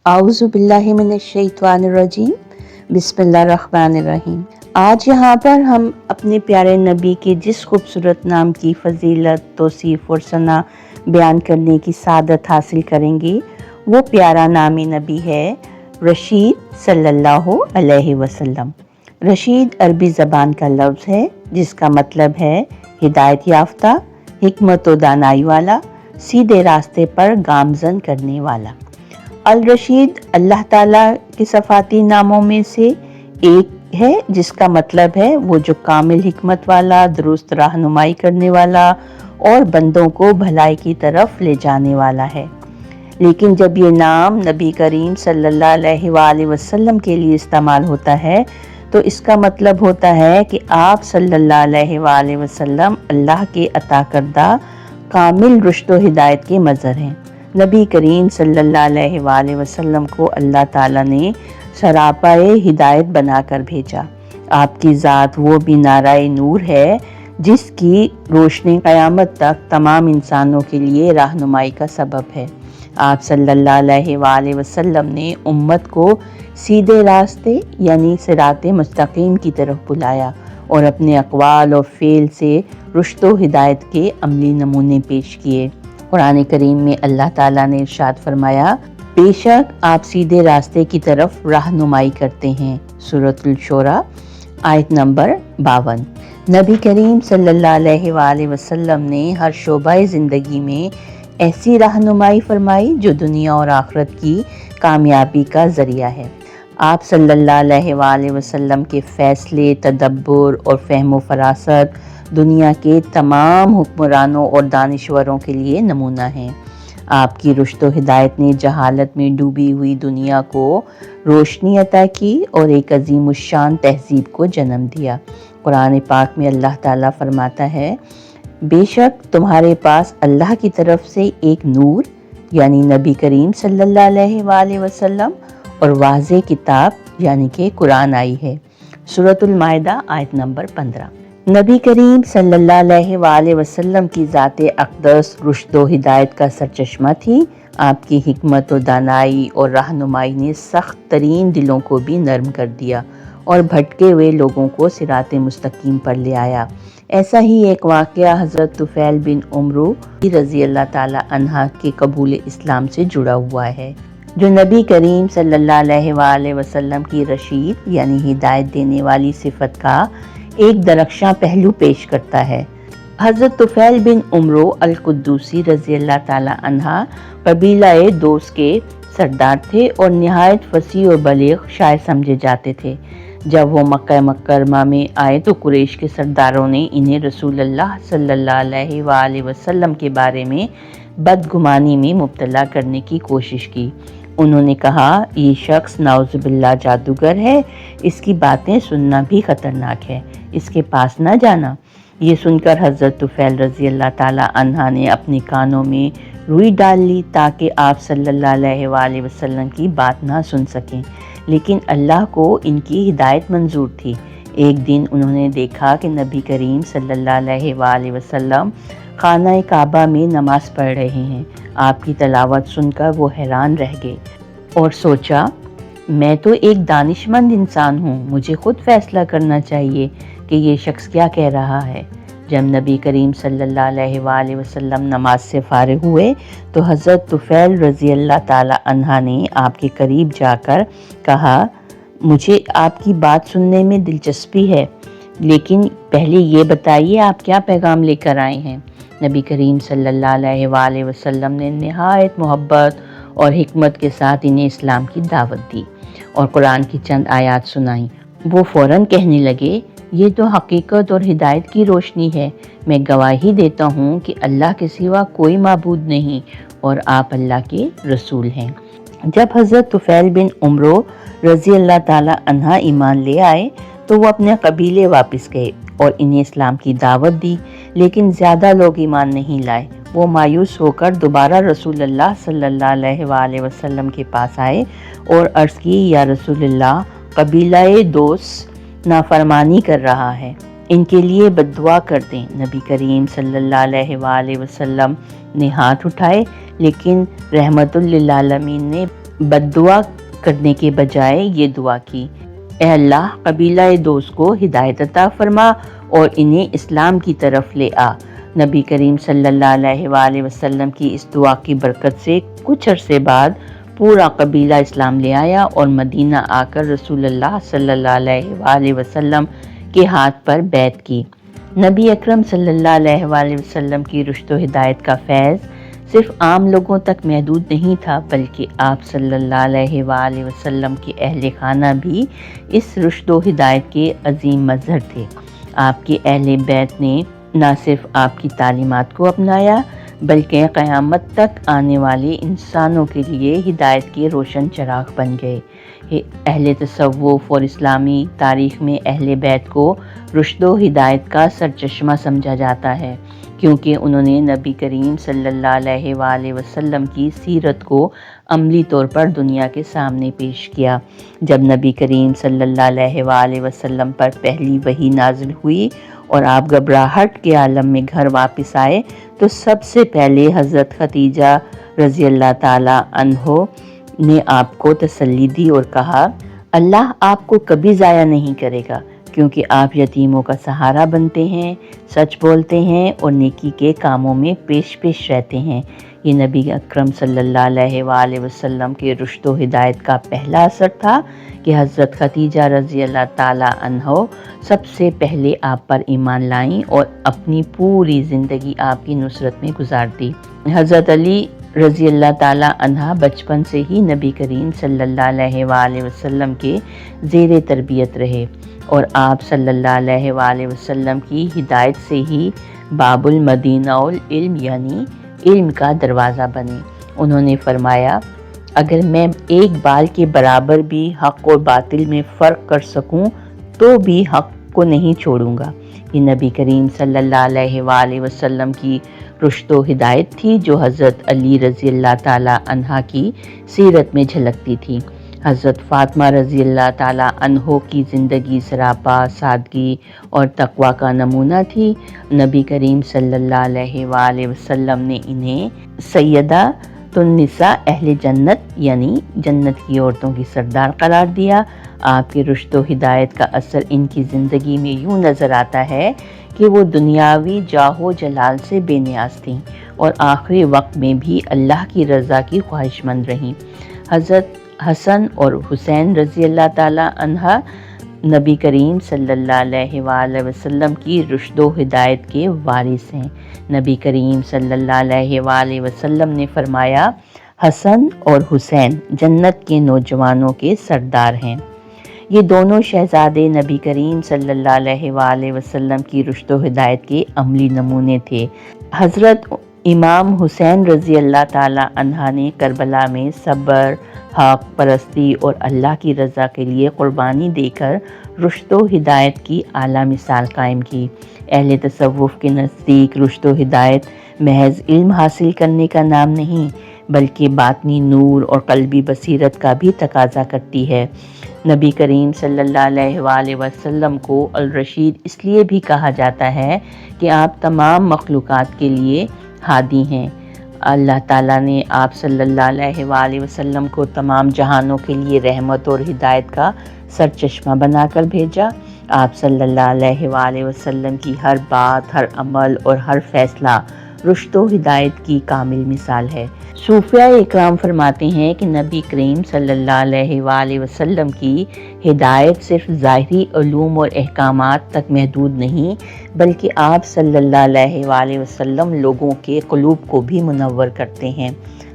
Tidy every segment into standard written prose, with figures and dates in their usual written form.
आऊज़ु बिल्लाहि मिनश्शैतानिर्रजीम। बिस्मिल्लाहिर्रहमानिर्रहीम। आज यहाँ पर हम अपने प्यारे नबी के जिस खूबसूरत नाम की फजीलत, तौसीफ़ और सना बयान करने की सादत हासिल करेंगे, वो प्यारा नाम नबी है रशीद सल्लल्लाहु अलैहि वसल्लम। रशीद अरबी ज़बान का लफ्ज़ है जिसका मतलब है हिदायत याफ्ता, हिकमत व दानाई वाला, सीधे रास्ते पर गामज़न करने वाला। अल रशीद अल्लाह ताला के सफ़ाती नामों में से एक है जिसका मतलब है वो जो कामिल हिकमत वाला, दुरुस्त रहनुमाई करने वाला और बंदों को भलाई की तरफ ले जाने वाला है। लेकिन जब ये नाम नबी करीम सल्लल्लाहु अलैहि वसल्लम के लिए इस्तेमाल होता है तो इसका मतलब होता है कि आप सल्लल्लाहु अलैहि वसल्लम अल्लाह के अता करदा कामिल रुश्द व हिदायत के मज़हर हैं। नबी करीम सल्लल्लाहु अलैहि वसल्लम को अल्लाह ताला ने सरापाए हिदायत बनाकर भेजा। आपकी ज़ात वो मीनाराए नूर है जिसकी रोशनी क़यामत तक तमाम इंसानों के लिए रहनुमाई का सबब है। आप सल्लल्लाहु अलैहि वसल्लम ने उम्मत को सीधे रास्ते यानी सिराते मुस्तकीम की तरफ बुलाया और अपने अक़वाल और फ़ेल से रुश्द व हिदायत के अमली नमूने पेश किए। कुरान करीम में अल्लाह ताला ने इरशाद फरमाया, बेशक आप सीधे रास्ते की तरफ रहनुमाई करते हैं। सूरतुल शूरा आयत नंबर 52। नबी करीम सल्लल्लाहु अलैहि वसल्लम ने हर शोबाए ज़िंदगी में ऐसी रहनुमाई फरमाई जो दुनिया और आखिरत की कामयाबी का ज़रिया है। आप सल्लल्लाहु अलैहि वसल्लम के फ़ैसले, तदब्बुर और फ़हम व फ़रासत दुनिया के तमाम हुक्मरानों और दानिश्वरों के लिए नमूना हैं। आपकी रुश्द व हिदायत ने जहालत में डूबी हुई दुनिया को रोशनी अता की और एक अज़ीमुश्शान तहज़ीब को जन्म दिया। कुरान पाक में अल्लाह ताला फरमाता है, बेशक तुम्हारे पास अल्लाह की तरफ से एक नूर यानी नबी करीम सल्लल्लाहु अलैहि वसल्लम और वाज़े किताब यानी कि कुरान आई है। सूरतुल माइदा आयत नंबर 15। नबी करीम सल्लल्लाहु अलैहि वसल्लम की ज़ात अक़दस रुश्द व हिदायत का सरचश्मा थी। आपकी हिकमत व दानाई और रहनुमाई ने सख्त तरीन दिलों को भी नरम कर दिया और भटके हुए लोगों को सिराते मुस्तकीम पर ले आया। ऐसा ही एक वाक़या हज़रत तुफ़ैल बिन उमरो रज़ी अल्लाह ताला अन्हा के कबूल इस्लाम से जुड़ा हुआ है, जो नबी करीम सल्लल्लाहु अलैहि वसल्लम की रशीद यानी हिदायत देने वाली सिफत का एक दरख्शां पहलू पेश करता है। हज़रत तुफ़ैल बिन उमरो अल कुद्दूसी रज़ी अल्लाह ताला अन्हा कबीलाए दोस के सरदार थे और नहायत फसीह और बलीग शायर समझे जाते थे। जब वो मक्का मुकर्रमा में आए तो कुरैश के सरदारों ने इन्हें रसूलुल्लाह सल्लल्लाहु अलैहि वसल्लम के बारे में बदगुमानी में मुब्तला करने की कोशिश की। उन्होंने कहा, ये शख्स नाउज़ुबिल्लाह जादूगर है, इसकी बातें सुनना भी ख़तरनाक है, इसके पास ना जाना। ये सुनकर हज़रत तुफ़ैल रज़ी अल्लाह ताला अन्हा ने अपने कानों में रुई डाल ली ताकि आप सल्लल्लाहु अलैहि वसल्लम की बात ना सुन सकें, लेकिन अल्लाह को इनकी हिदायत मंजूर थी। एक दिन उन्होंने देखा कि नबी करीम सल्लल्लाहु अलैहि वसल्लम खाना काबा में नमाज़ पढ़ रहे हैं। आपकी तलावत सुनकर वो हैरान रह गए और सोचा, मैं तो एक दानिशमंद इंसान हूँ, मुझे खुद फैसला करना चाहिए कि ये शख्स क्या कह रहा है। जब नबी करीम सल्लल्लाहु अलैहि वसल्लम नमाज से फारिग हुए तो हज़रत तुफ़ैल रज़ी अल्लाह ताला अन्हा ने आपके करीब जाकर कहा, मुझे आपकी बात सुनने में दिलचस्पी है, लेकिन पहले ये बताइए आप क्या पैगाम लेकर आए हैं। नबी करीम सल्लल्लाहु अलैहि वसल्लम ने नहायत मोहब्बत और हिकमत के साथ इन्हें इस्लाम की दावत दी और कुरान की चंद आयत सुनाई। वो फ़ौरन कहने लगे, ये तो हकीकत और हिदायत की रोशनी है। मैं गवाही देता हूँ कि अल्लाह के सिवा कोई माबूद नहीं और आप अल्लाह के रसूल हैं। जब हज़रत तुफ़ैल बिन उमरो रज़ी अल्लाह ताला अन्हा ईमान ले आए तो वो अपने कबीले वापस गए और इन्हें इस्लाम की दावत दी, लेकिन ज़्यादा लोग ईमान नहीं लाए। वो मायूस होकर दोबारा रसूलुल्लाह सल्लल्लाहु अलैहि वसल्लम के पास आए और अर्ज़ की, या रसूलुल्लाह, कबीलाए दोस नाफरमानी कर रहा है, इनके लिए बद्दुआ कर दें। नबी करीम सल्लल्लाहु अलैहि वसल्लम ने हाथ उठाए, लेकिन रहमतुल लिल आलमीन ने बद्दुआ करने के बजाय ये दुआ की, ए अल्लाह कबीला दोस को हिदायत अता फरमा और इन्हें इस्लाम की तरफ ले आ। नबी करीम सल्लल्लाहु अलैहि वसल्लम की इस दुआ की बरकत से कुछ अरसे बाद पूरा कबीला इस्लाम ले आया और मदीना आकर रसूलुल्लाह सल्लल्लाहु अलैहि वसल्लम के हाथ पर बैत की। नबी अकरम सल्लल्लाहु अलैहि वसल्लम की रुश्द व हिदायत का फैज़ सिर्फ आम लोगों तक महदूद नहीं था, बल्कि आप सल्लल्लाहु अलैहि वसल्लम के अहले खाना भी इस रुश्द व हिदायत के अजीम मज़हर थे। आपके अहले बैत ने न सिर्फ आपकी तालीमात को अपनाया, बल्कि क़यामत तक आने वाले इंसानों के लिए हिदायत के रोशन चिराग बन गए। अहले तसव्वुफ़ और इस्लामी तारीख़ में अहले बैत को रुश्द व हिदायत का सरचश्मा समझा जाता है, क्योंकि उन्होंने नबी करीम सल्लल्लाहु अलैहि वसल्लम की सीरत को अमली तौर पर दुनिया के सामने पेश किया। जब नबी करीम सल्लल्लाहु अलैहि वसल्लम पर पहली वही नाजिल हुई और आप घबराहट के आलम में घर वापस आए, तो सबसे पहले हज़रत खदीजा रज़ी अल्लाह ताला अन्हो ने आपको तसल्ली दी और कहा, अल्लाह आपको कभी ज़ाया नहीं करेगा, क्योंकि आप यतीमों का सहारा बनते हैं, सच बोलते हैं और नेकी के कामों में पेश रहते हैं। ये नबी अकरम सल्लल्लाहु अलैहि वसल्लम के रुश्द व हिदायत का पहला असर था कि हज़रत खदीजा रज़ी अल्लाह ताला अन्हो सबसे पहले आप पर ईमान लाईं और अपनी पूरी ज़िंदगी आपकी नुसरत में गुजार दी। हज़रत अली रज़ी अल्लाह ताला अन्हा बचपन से ही नबी करीम सल्लल्लाहु अलैहि वसल्लम के ज़ेरे तरबियत रहे और आप सल्लल्लाहु अलैहि वसल्लम की हिदायत से ही बाबुल मदीनाउल इल्म यानी इल्म का दरवाज़ा बने। उन्होंने फरमाया, अगर मैं एक बाल के बराबर भी हक़ और बातिल में फ़र्क कर सकूं, तो भी हक़ को नहीं छोड़ूंगा। ये नबी करीम सल्लल्लाहु अलैहि वसल्लम की रुश्द व हिदायत थी, जो हज़रत अली रज़ी अल्लाह ताला अन्हा की सीरत में झलकती थी। हज़रत फ़ातिमा रज़ी अल्लाह ताला अन्हो की ज़िंदगी सरापा सादगी और तक़वा का नमूना थी। नबी करीम सल्लल्लाहु अलैहि वसल्लम ने इन्हें सैयदा तुन्निसा अहले जन्नत यानी जन्नत की औरतों की सरदार करार दिया। आपके रुश्द व हिदायत का असर इनकी ज़िंदगी में यूँ नज़र आता है कि वो दुनियावी जाहो जलाल से बेनियाज थीं और आखिरी वक्त में भी अल्लाह की रज़ा की ख्वाहिशमंद रहीं। हज़रत हसन और हुसैन रज़ी अल्लाह ताला अन्हा नबी करीम सल्लल्लाहु अलैहि वसल्लम की रुश्द व हिदायत के वारिस हैं। नबी करीम सल्लल्लाहु अलैहि वसल्लम ने फरमाया, हसन और हुसैन जन्नत के नौजवानों के सरदार हैं। ये दोनों शहज़ादे नबी करीम सल्लल्लाहु अलैहि वसल्लम की रुश्द व हिदायत के अमली नमूने थे। हज़रत इमाम हुसैन रज़ी अल्लाह ताला अन्हा ने करबला में सब्र, हक़ परस्ती और अल्लाह की रज़ा के लिए क़ुरबानी देकर रुश्द व हिदायत की आला मिसाल कायम की। अहले तसव्वुफ़ के नज़दीक रुश्द व हिदायत महज इल्म हासिल करने का नाम नहीं, बल्कि बातनी नूर और क़ल्बी बसीरत का भी तकाज़ा करती है। नबी करीम सल्लल्लाहु अलैहि वसल्लम को अल रशीद इसलिए भी कहा जाता है कि आप तमाम मखलूक़ात के लिए हादी हैं। अल्लाह ताला ने आप सल्लल्लाहु अलैहि वसल्लम को तमाम जहानों के लिए रहमत और हिदायत का सरचश्मा बनाकर भेजा। आप सल्लल्लाहु अलैहि वसल्लम की हर बात, हर अमल और हर फैसला रुश्द व हिदायत की कामिल मिसाल है। सूफिया इकराम फरमाते हैं कि नबी करीम सल्लल्लाहु अलैहि वसल्लम की हिदायत सिर्फ ज़ाहिरी उलूम और अहकामात तक महदूद नहीं, बल्कि आप सल्लल्लाहु अलैहि वसल्लम लोगों के क़ुलूब को भी मुनव्वर करते हैं।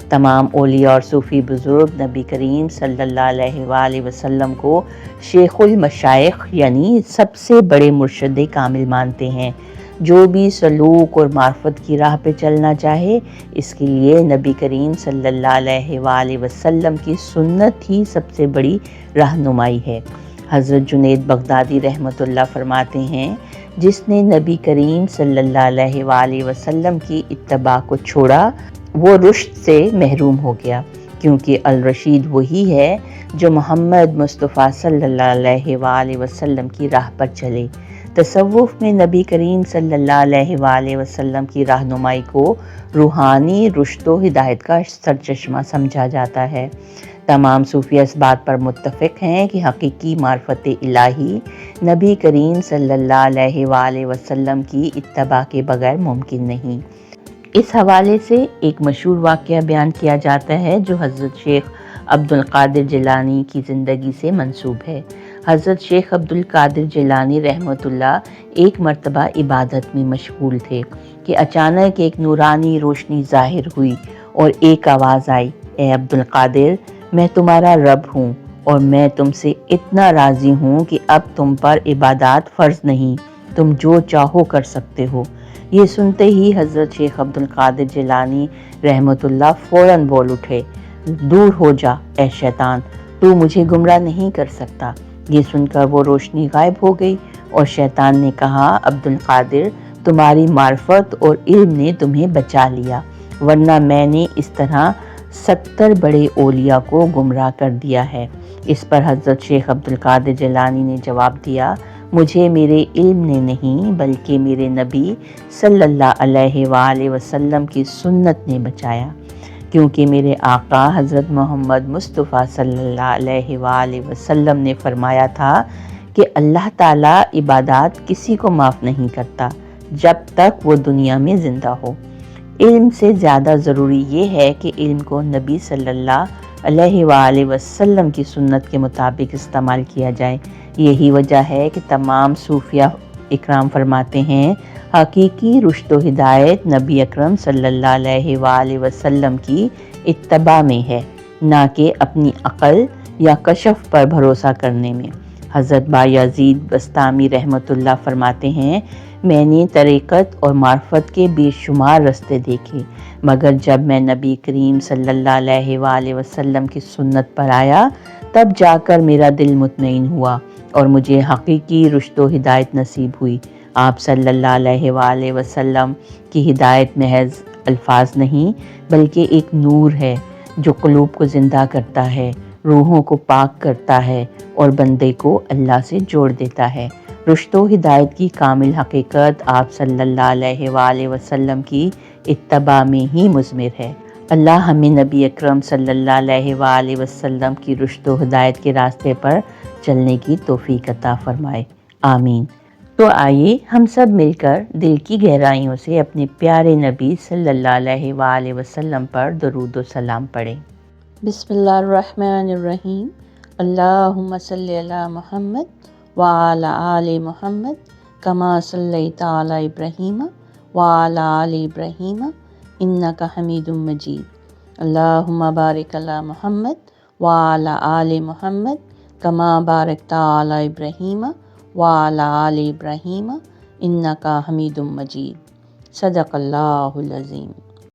तमाम औलिया और सूफ़ी बुज़ुर्ग नबी करीम सल्लल्लाहु अलैहि वसल्लम को शेखुल मशाइख यानी सबसे बड़े मुर्शिद कामिल मानते हैं। जो भी सलूक और मार्फत की राह पे चलना चाहे, इसके लिए नबी करीम सल्लल्लाहु अलैहि वसल्लम की सुन्नत ही सबसे बड़ी रहनुमाई है। हज़रत जुनैद बगदादी रहमतुल्लाह फरमाते हैं, जिसने नबी करीम सल्लल्लाहु अलैहि वसल्लम की इत्तबा को छोड़ा, वो रुश्द से महरूम हो गया, क्योंकि अल रशीद वही है जो मोहम्मद मुस्तफ़ा सल्लल्लाहु अलैहि वसल्लम की राह पर चले। तसव्वुफ़ में नबी करीम सल्लल्लाहु अलैहि वसल्लम की रहनुमाई को रूहानी रुश्द व हिदायत का सरचश्मा समझा जाता है। تمام صوفیہ اس بات پر متفق ہیں کہ حقیقی معرفت الہی نبی کریم صلی اللہ علیہ وآلہ وسلم کی اتباع کے بغیر ممکن نہیں۔ اس حوالے سے ایک مشہور واقعہ بیان کیا جاتا ہے جو حضرت شیخ عبد القادر جیلانی کی زندگی سے منسوب ہے۔ حضرت شیخ عبد القادر جیلانی رحمۃ اللہ ایک مرتبہ عبادت میں مشغول تھے کہ اچانک ایک نورانی روشنی ظاہر ہوئی اور ایک آواز آئی، اے عبد القادر، میں تمہارا رب ہوں اور میں تم سے اتنا راضی ہوں کہ اب تم پر عبادات فرض نہیں، تم جو چاہو کر سکتے ہو۔ یہ سنتے ہی حضرت شیخ عبد القادر جیلانی رحمۃ اللہ فوراً بول اٹھے، دور ہو جا اے شیطان، تو مجھے گمراہ نہیں کر سکتا۔ یہ سن کر وہ روشنی غائب ہو گئی اور شیطان نے کہا، عبد القادر، تمہاری معرفت اور علم نے تمہیں بچا لیا، ورنہ میں نے اس طرح 70 بڑے اولیاء کو گمراہ کر دیا ہے۔ اس پر حضرت شیخ عبد القادر جیلانی نے جواب دیا، مجھے میرے علم نے نہیں بلکہ میرے نبی صلی اللہ علیہ وآلہ وسلم کی سنت نے بچایا، کیونکہ میرے آقا حضرت محمد مصطفیٰ صلی اللہ علیہ وآلہ وسلم نے فرمایا تھا کہ اللہ تعالیٰ عبادات کسی کو معاف نہیں کرتا جب تک وہ دنیا میں زندہ ہو۔ علم سے زیادہ ضروری یہ ہے کہ علم کو نبی صلی اللہ علیہ وآلہ وسلم کی سنت کے مطابق استعمال کیا جائے۔ یہی وجہ ہے کہ تمام صوفیہ اکرام فرماتے ہیں، حقیقی رشد و ہدایت نبی اکرم صلی اللہ علیہ وآلہ وسلم کی اتباع میں ہے، نہ کہ اپنی عقل یا کشف پر بھروسہ کرنے میں۔ حضرت بایزید بسطامی رحمۃ اللہ فرماتے ہیں، میں نے طریقت اور معرفت کے بے شمار رستے دیکھے، مگر جب میں نبی کریم صلی اللہ علیہ وآلہ وسلم کی سنت پر آیا تب جا کر میرا دل مطمئن ہوا اور مجھے حقیقی رشد و ہدایت نصیب ہوئی۔ آپ صلی اللہ علیہ وآلہ وسلم کی ہدایت محض الفاظ نہیں بلکہ ایک نور ہے جو قلوب کو زندہ کرتا ہے، روحوں کو پاک کرتا ہے اور بندے کو اللہ سے جوڑ دیتا ہے۔ رشد و ہدایت کی کامل حقیقت آپ صلی اللہ علیہ وآلہ وسلم کی اتباع میں ہی مضمر ہے۔ اللہ ہمیں نبی اکرم صلی اللہ علیہ وآلہ وسلم کی رشد و ہدایت کے راستے پر چلنے کی توفیق عطا فرمائے، آمین۔ تو آئیے ہم سب مل کر دل کی گہرائیوں سے اپنے پیارے نبی صلی اللہ علیہ وآلہ وسلم پر درود و سلام پڑھیں۔ بسم اللہ الرحمن الرحیم، اللہم صلی علی محمد وعلی آل محمد کما صلیت علی ابراہیم وعلی آل ابراہیم انک حمید مجید، اللہم بارک علی محمد وعلی آل محمد کما بارکت علی ابراہیم وعلی آل ابراہیم انک حمید مجید۔ صدق اللہ العظیم۔